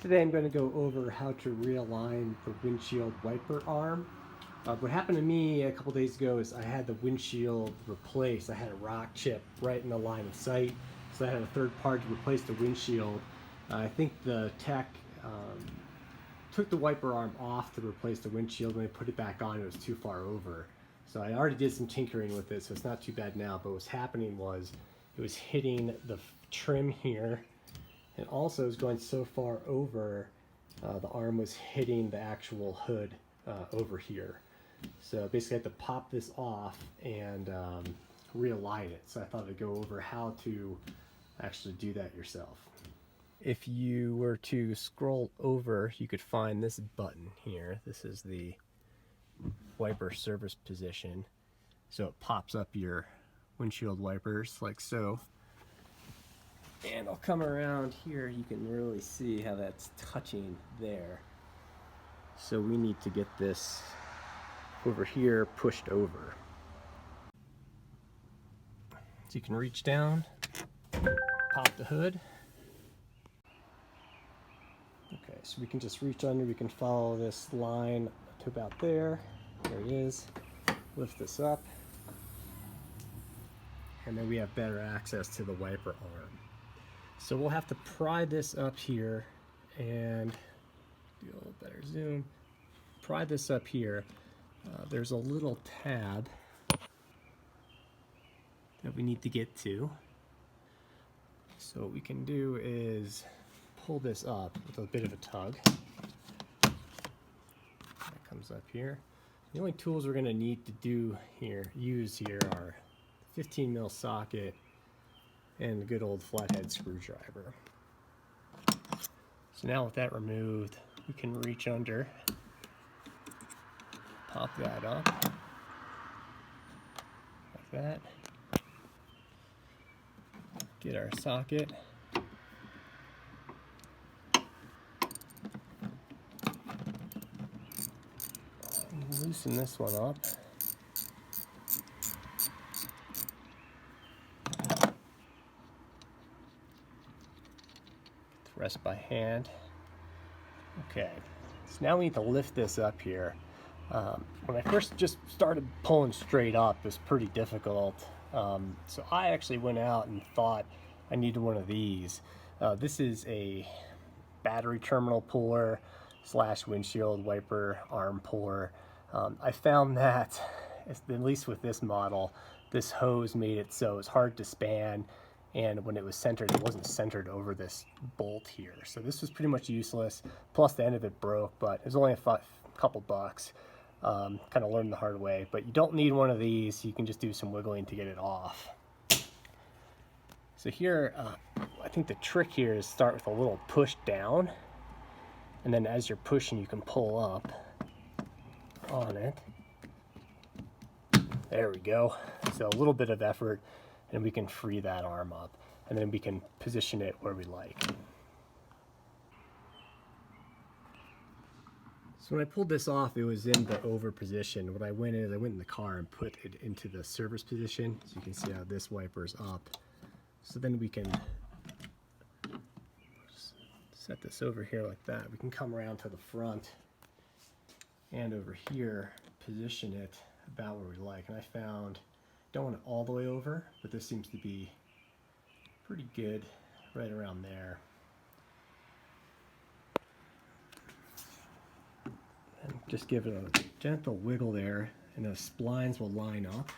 Today I'm going to go over how to realign the windshield wiper arm. What happened to me a couple days ago is I had the windshield replaced. I had a rock chip right in the line of sight, so I had a third party to replace the windshield. I think the tech took the wiper arm off to replace the windshield. When they put it back on, it was too far over. So I already did some tinkering with it, so it's not too bad now. But what's happening was it was hitting the trim here, and also it was going so far over, the arm was hitting the actual hood over here. So basically I had to pop this off and realign it. So I thought I'd go over how to actually do that yourself. If you were to scroll over, you could find this button here. This is the wiper service position. So it pops up your windshield wipers like so. And I'll come around here, you can really see how that's touching there. So we need to get this over here pushed over. So you can reach down, pop the hood. Okay, so we can just reach under, we can follow this line to about there. There it is. Lift this up. And then we have better access to the wiper arm. So we'll have to pry this up here and do a little better zoom. Pry this up here. There's a little tab that we need to get to. So what we can do is pull this up with a bit of a tug. That comes up here. The only tools we're going to need to use here are 15 mil socket and a good old flathead screwdriver. So now with that removed, we can reach under, pop that up like that, get our socket, and loosen this one up. Rest by hand. Okay, so now we need to lift this up here. When I first just started pulling straight up, it was pretty difficult. So I actually went out and thought I needed one of these. This is a battery terminal puller / windshield wiper arm puller. I found that, at least with this model, this hose made it so it's hard to span, and when it was centered, it wasn't centered over this bolt here. So this was pretty much useless. Plus the end of it broke, but it was only a couple bucks. Kind of learned the hard way, but you don't need one of these. You can just do some wiggling to get it off. So here, I think the trick here is start with a little push down, and then as you're pushing, you can pull up on it. There we go. So a little bit of effort, and we can free that arm up, and then we can position it where we like. So when I pulled this off, it was in the over position. What I went in the car and put it into the service position. So you can see how this wiper's up. So then we can set this over here like that. We can come around to the front and over here, position it about where we like. And I found, don't want it all the way over, but this seems to be pretty good right around there. And just give it a gentle wiggle there, and the splines will line up.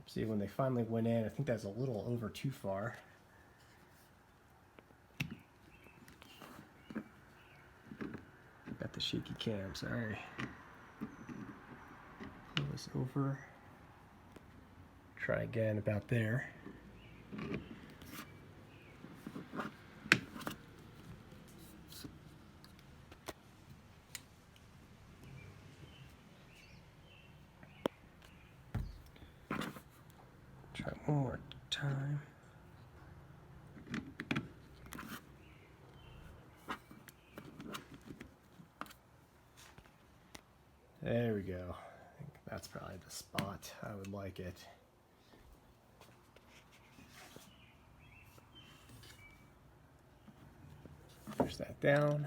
See, when they finally went in, I think that's a little over too far. Got the shaky cam, sorry. Pull this over. Try again about there. Try one more time. There we go. I think that's probably the spot I would like it. that down.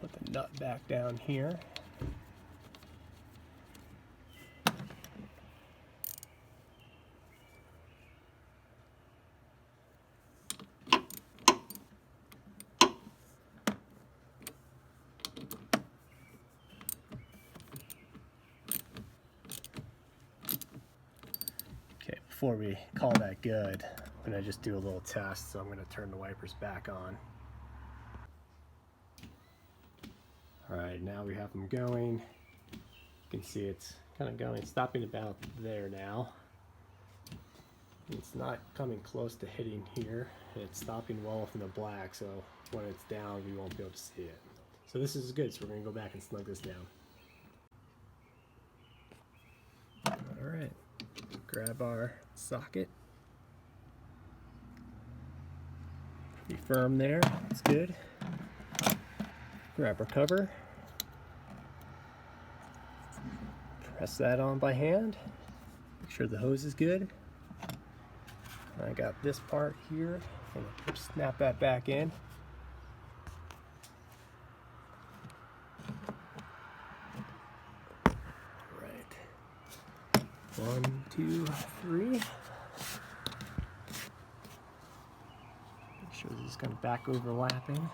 Put the nut back down here. Okay, before we call that good, I'm going to just do a little test, so I'm going to turn the wipers back on. Alright, now we have them going. You can see it's kind of going, stopping about there now. It's not coming close to hitting here. It's stopping well within the black, so when it's down, we won't be able to see it. So this is good, so we're going to go back and snug this down. Alright, grab our socket. Pretty firm there, that's good. Grab our cover. Press that on by hand. Make sure the hose is good. I got this part here. I'm gonna snap that back in. Right. 1, 2, 3. Make sure this is kind of back overlapping.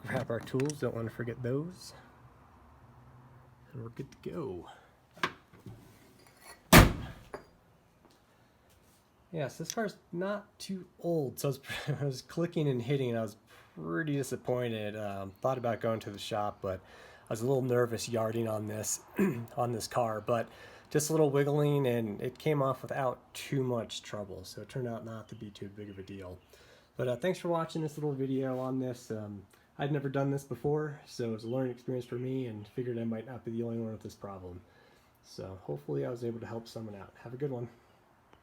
Grab our tools, don't want to forget those. And we're good to go. Yeah, so this car's not too old, so I was clicking and hitting and I was pretty disappointed. Thought about going to the shop, but I was a little nervous yarding on this on this car, but just a little wiggling and it came off without too much trouble, so it turned out not to be too big of a deal. But thanks for watching this little video on this. I'd never done this before, so it was a learning experience for me and figured I might not be the only one with this problem. So hopefully I was able to help someone out. Have a good one.